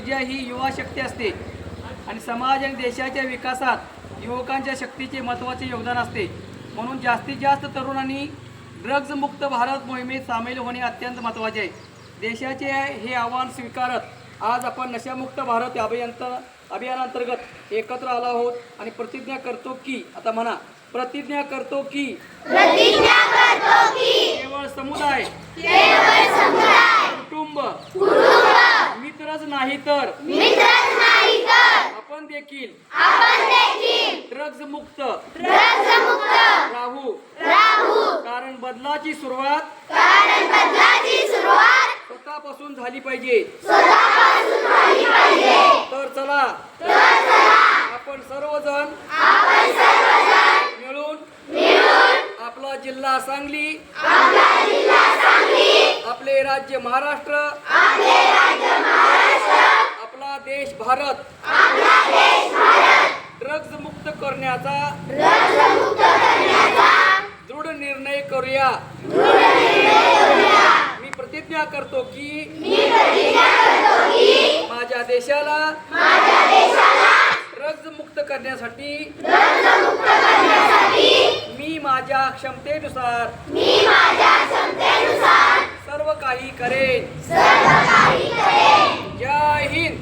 ऊर्जा ही युवा शक्ती असते आणि समाज आणि देशाच्या विकासात युवकांच्या शक्तीचे महत्त्वाचे योगदान असते. म्हणून जास्तीत जास्त तरुणांनी ड्रग्ज मुक्त भारत मोहिमेत सामील होणे अत्यंत महत्त्वाचे आहे. देशाचे हे आव्हान स्वीकारत आज आपण नशामुक्त भारत अभियानांतर्गत एकत्र आलो आहोत आणि प्रतिज्ञा करतो की, आता म्हणा, प्रतिज्ञा करतो की केवळ समुदाय, कुटुंब, मित्रच नाही तर आपण देखील ड्रग्ज मुक्त राहू. कारण बदलाची सुरुवात स्वतःपासून झाली पाहिजे. तर चला आपण सर्वजण मिळून आपला जिल्हा सांगली, आपले राज्य महाराष्ट्र, आपला देश भारत ड्रग्ज मुक्त करण्याचा दृढ निर्णय करूया. मी प्रतिज्ञा करतो की माझ्या देशाला ड्रग्ज मुक्त करण्यासाठी मी माझ्या क्षमतेनुसार सर्व काही करेन. जय हिंद.